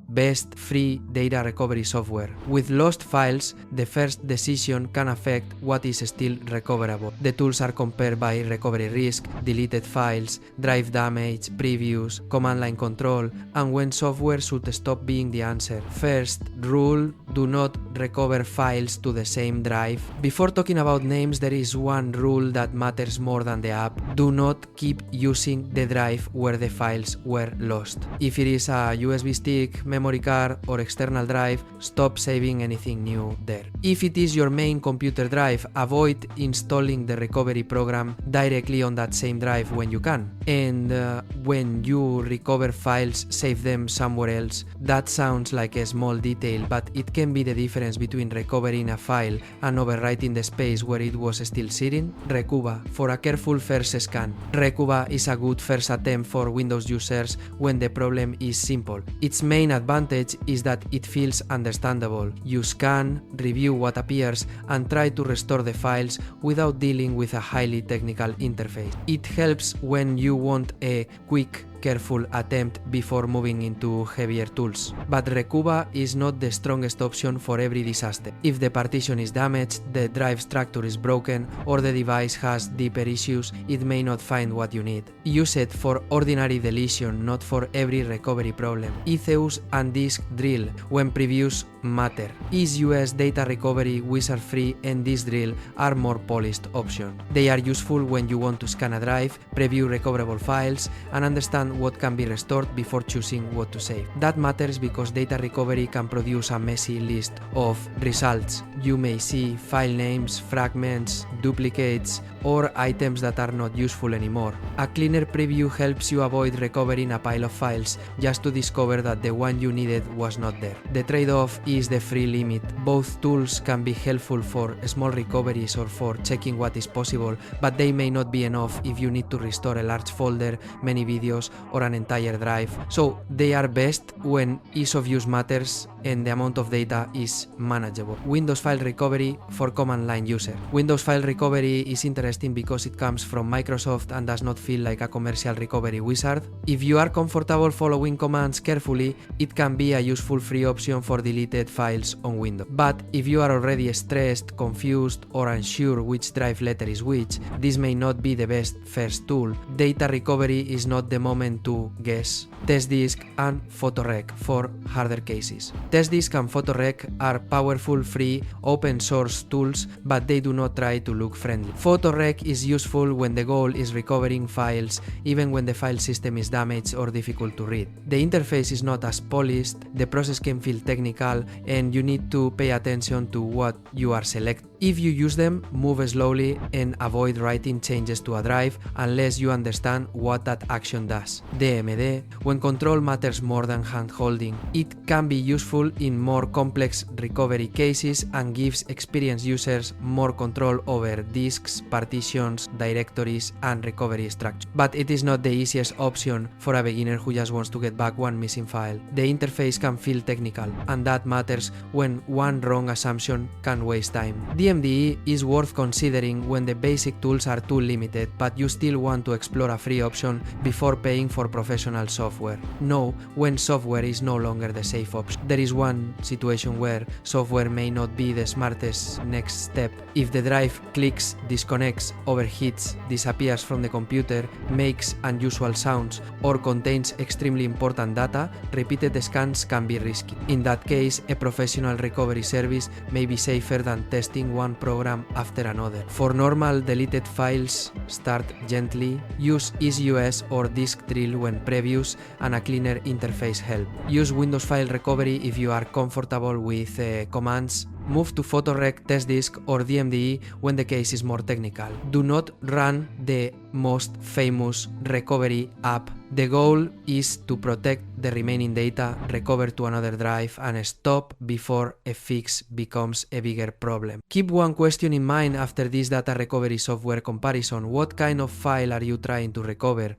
best free data recovery software. With lost files, the first decision can affect what is still recoverable. The tools are compared by recovery risk, deleted files, drive damage, previews, command line control, and when software should stop being the answer. First rule: do not recover files to the same drive. Before talking about names, there is one rule that matters more than the app. Do not keep using the drive where the files were lost. If it is a USB stick, memory card, or external drive, stop saving anything new there. If it is your main computer drive, avoid installing the recovery program directly on that same drive when you can. And when you recover files, save them somewhere else. That sounds like a small detail, but it can be the difference between recovering a file and overwriting the space where it was still sitting. Recuva, for a careful first scan. Recuva is a good first attempt for Windows users when the problem is simple. Its main advantage is that it feels understandable. You scan, review what appears, and try to restore the files without dealing with a highly technical interface. It helps when you want a quick, careful attempt before moving into heavier tools. But Recuva is not the strongest option for every disaster. If the partition is damaged, the drive structure is broken, or the device has deeper issues, it may not find what you need. Use it for ordinary deletion, not for every recovery problem. EaseUS and Disk Drill when previews matter. EaseUS Data Recovery Wizard Free and Disk Drill are more polished options. They are useful when you want to scan a drive, preview recoverable files, and understand what can be restored before choosing what to save. That matters because data recovery can produce a messy list of results. You may see file names, fragments, duplicates, or items that are not useful anymore. A cleaner preview helps you avoid recovering a pile of files just to discover that the one you needed was not there. The trade-off is the free limit. Both tools can be helpful for small recoveries or for checking what is possible, but they may not be enough if you need to restore a large folder, many videos, or an entire drive. So they are best when ease of use matters and the amount of data is manageable. Windows File Recovery for command line user. Windows File Recovery is interesting because it comes from Microsoft and does not feel like a commercial recovery wizard. If you are comfortable following commands carefully, it can be a useful free option for deleted files on Windows. But if you are already stressed, confused, or unsure which drive letter is which, this may not be the best first tool. Data recovery is not the moment to guess. TestDisk and PhotoRec for harder cases. TestDisk and PhotoRec are powerful, free, open source tools, but they do not try to look friendly. PhotoRec is useful when the goal is recovering files, even when the file system is damaged or difficult to read. The interface is not as polished, the process can feel technical, and you need to pay attention to what you are selecting. If you use them, move slowly and avoid writing changes to a drive unless you understand what that action does. DMDE, when control matters more than hand-holding. It can be useful in more complex recovery cases and gives experienced users more control over disks, partitions, directories, and recovery structure. But it is not the easiest option for a beginner who just wants to get back one missing file. The interface can feel technical, and that matters when one wrong assumption can waste time. DMDE is worth considering when the basic tools are too limited, but you still want to explore a free option before paying for professional software. Know when software is no longer the safe option. There is one situation where software may not be the smartest next step. If the drive clicks, disconnects, overheats, disappears from the computer, makes unusual sounds, or contains extremely important data, repeated scans can be risky. In that case, a professional recovery service may be safer than testing one program after another. For normal deleted files, start gently. Use EaseUS or Disk Drill when previews, and a cleaner interface help. Use Windows File Recovery if you are comfortable with commands. Move to PhotoRec, TestDisk, or DMDE when the case is more technical. Do not run the most famous recovery app. The goal is to protect the remaining data, recover to another drive, and stop before a fix becomes a bigger problem. Keep one question in mind after this data recovery software comparison. What kind of file are you trying to recover?